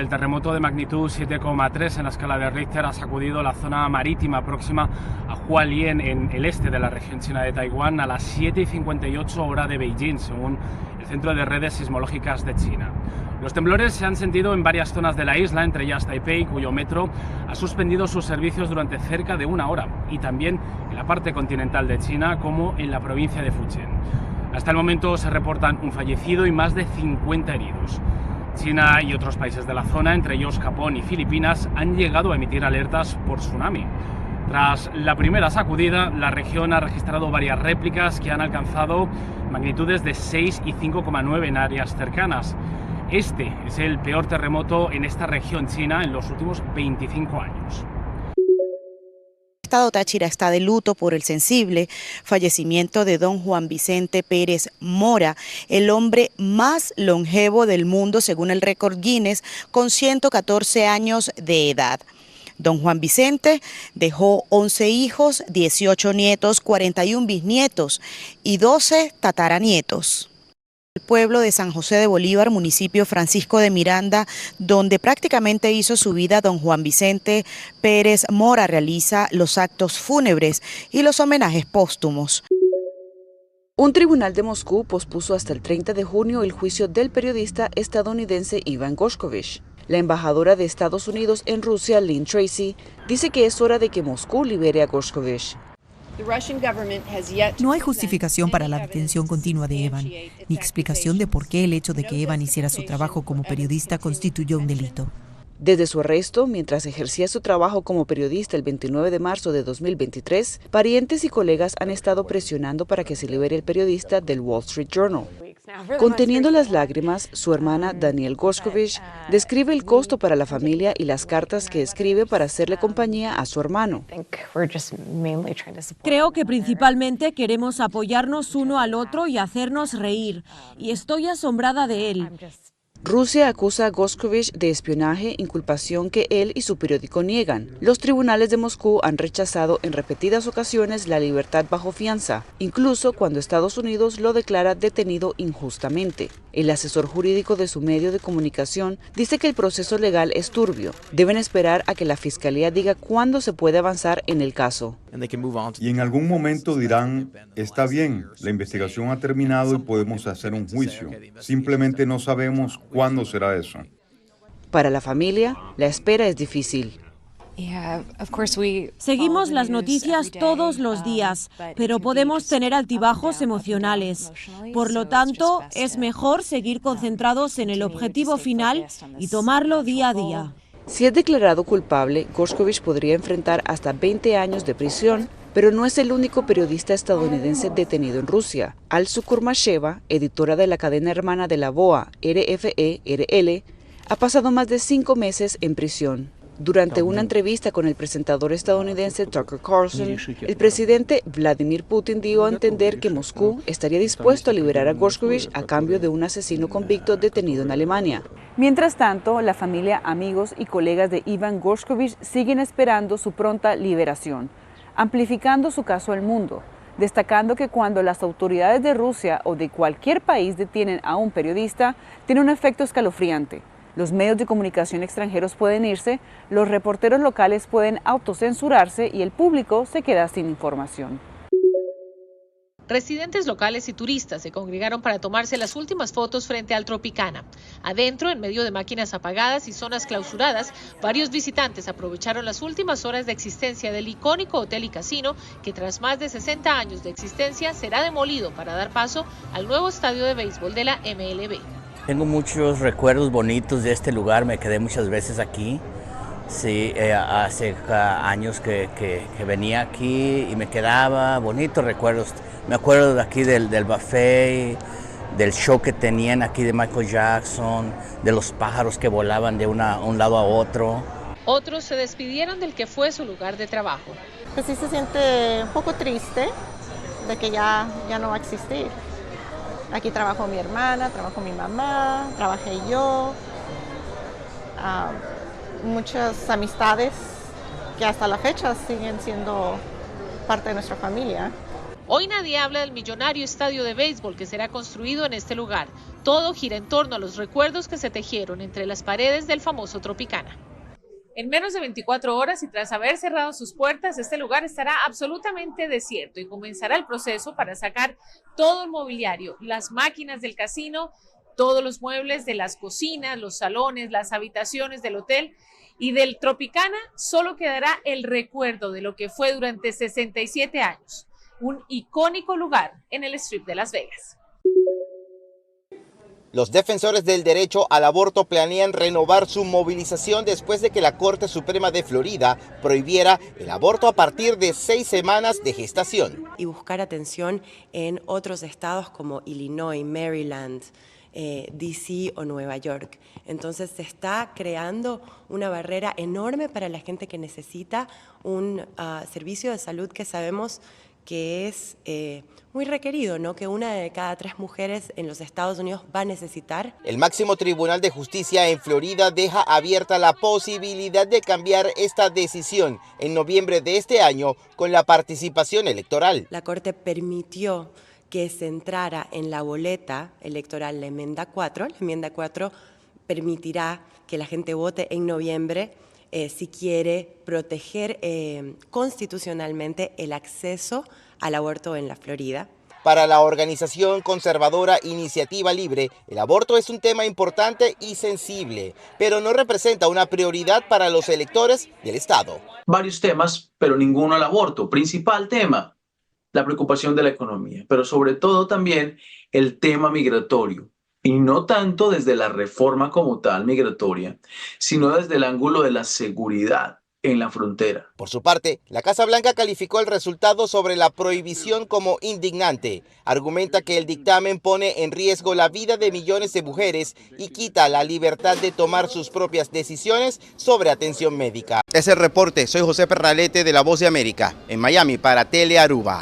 El terremoto de magnitud 7,3 en la escala de Richter ha sacudido la zona marítima próxima a Hualien, en el este de la región china de Taiwán, a las 7:58 hora de Beijing, según el Centro de Redes Sismológicas de China. Los temblores se han sentido en varias zonas de la isla, entre ellas Taipei, cuyo metro ha suspendido sus servicios durante cerca de una hora, y también en la parte continental de China, como en la provincia de Fujian. Hasta el momento se reportan un fallecido y más de 50 heridos. China y otros países de la zona, entre ellos Japón y Filipinas, han llegado a emitir alertas por tsunami. Tras la primera sacudida, la región ha registrado varias réplicas que han alcanzado magnitudes de 6 y 5,9 en áreas cercanas. Este es el peor terremoto en esta región china en los últimos 25 años. El estado Táchira está de luto por el sensible fallecimiento de don Juan Vicente Pérez Mora, el hombre más longevo del mundo según el récord Guinness, con 114 años de edad. Don Juan Vicente dejó 11 hijos, 18 nietos, 41 bisnietos y 12 tataranietos. El pueblo de San José de Bolívar, municipio Francisco de Miranda, donde prácticamente hizo su vida don Juan Vicente Pérez Mora, realiza los actos fúnebres y los homenajes póstumos. Un tribunal de Moscú pospuso hasta el 30 de junio el juicio del periodista estadounidense Evan Gershkovich. La embajadora de Estados Unidos en Rusia, Lynn Tracy, dice que es hora de que Moscú libere a Gershkovich. No hay justificación para la detención continua de Evan, ni explicación de por qué el hecho de que Evan hiciera su trabajo como periodista constituyó un delito. Desde su arresto, mientras ejercía su trabajo como periodista el 29 de marzo de 2023, parientes y colegas han estado presionando para que se libere el periodista del Wall Street Journal. Conteniendo las lágrimas, su hermana Danielle Gershkovich describe el costo para la familia y las cartas que escribe para hacerle compañía a su hermano. Creo que principalmente queremos apoyarnos uno al otro y hacernos reír, y estoy asombrada de él. Rusia acusa a Gershkovich de espionaje, inculpación que él y su periódico niegan. Los tribunales de Moscú han rechazado en repetidas ocasiones la libertad bajo fianza, incluso cuando Estados Unidos lo declara detenido injustamente. El asesor jurídico de su medio de comunicación dice que el proceso legal es turbio. Deben esperar a que la fiscalía diga cuándo se puede avanzar en el caso. Y en algún momento dirán, está bien, la investigación ha terminado y podemos hacer un juicio. Simplemente no sabemos cuándo será eso. Para la familia, la espera es difícil. Seguimos las noticias todos los días, pero podemos tener altibajos emocionales. Por lo tanto, es mejor seguir concentrados en el objetivo final y tomarlo día a día. Si es declarado culpable, Gershkovich podría enfrentar hasta 20 años de prisión, pero no es el único periodista estadounidense detenido en Rusia. Alsu Kurmasheva, editora de la cadena hermana de la VOA, RFE-RL, ha pasado más de 5 meses en prisión. Durante una entrevista con el presentador estadounidense Tucker Carlson, el presidente Vladimir Putin dio a entender que Moscú estaría dispuesto a liberar a Gershkovich a cambio de un asesino convicto detenido en Alemania. Mientras tanto, la familia, amigos y colegas de Evan Gershkovich siguen esperando su pronta liberación, amplificando su caso al mundo, destacando que cuando las autoridades de Rusia o de cualquier país detienen a un periodista, tiene un efecto escalofriante. Los medios de comunicación extranjeros pueden irse, los reporteros locales pueden autocensurarse y el público se queda sin información. Residentes locales y turistas se congregaron para tomarse las últimas fotos frente al Tropicana. Adentro, en medio de máquinas apagadas y zonas clausuradas, varios visitantes aprovecharon las últimas horas de existencia del icónico hotel y casino, que tras más de 60 años de existencia será demolido para dar paso al nuevo estadio de béisbol de la MLB. Tengo muchos recuerdos bonitos de este lugar, me quedé muchas veces aquí. Sí, hace años que venía aquí y me quedaba bonitos recuerdos. Me acuerdo de aquí del buffet, del show que tenían aquí de Michael Jackson, de los pájaros que volaban de un lado a otro. Otros se despidieron del que fue su lugar de trabajo. Pues sí se siente un poco triste de que ya no va a existir. Aquí trabajó mi hermana, trabajó mi mamá, trabajé yo. Muchas amistades que hasta la fecha siguen siendo parte de nuestra familia. Hoy nadie habla del millonario estadio de béisbol que será construido en este lugar. Todo gira en torno a los recuerdos que se tejieron entre las paredes del famoso Tropicana. En menos de 24 horas y tras haber cerrado sus puertas, este lugar estará absolutamente desierto y comenzará el proceso para sacar todo el mobiliario, las máquinas del casino, todos los muebles de las cocinas, los salones, las habitaciones del hotel. Y del Tropicana solo quedará el recuerdo de lo que fue durante 67 años, un icónico lugar en el Strip de Las Vegas. Los defensores del derecho al aborto planean renovar su movilización después de que la Corte Suprema de Florida prohibiera el aborto a partir de 6 semanas de gestación. Y buscar atención en otros estados como Illinois, Maryland, DC o Nueva York. Entonces se está creando una barrera enorme para la gente que necesita un servicio de salud que sabemos que es muy requerido, ¿no? Que 1 de cada 3 mujeres en los Estados Unidos va a necesitar. El máximo tribunal de justicia en Florida deja abierta la posibilidad de cambiar esta decisión en noviembre de este año con la participación electoral. La Corte permitió que se entrara en la boleta electoral la enmienda 4. La enmienda 4 permitirá que la gente vote en noviembre si quiere proteger constitucionalmente el acceso al aborto en la Florida. Para la organización conservadora Iniciativa Libre, el aborto es un tema importante y sensible, pero no representa una prioridad para los electores del Estado. Varios temas, pero ninguno al aborto. Principal tema, la preocupación de la economía, pero sobre todo también el tema migratorio. Y no tanto desde la reforma como tal migratoria, sino desde el ángulo de la seguridad en la frontera. Por su parte, la Casa Blanca calificó el resultado sobre la prohibición como indignante. Argumenta que el dictamen pone en riesgo la vida de millones de mujeres y quita la libertad de tomar sus propias decisiones sobre atención médica. Es el reporte. Soy José Perralete de La Voz de América, en Miami para Telearuba.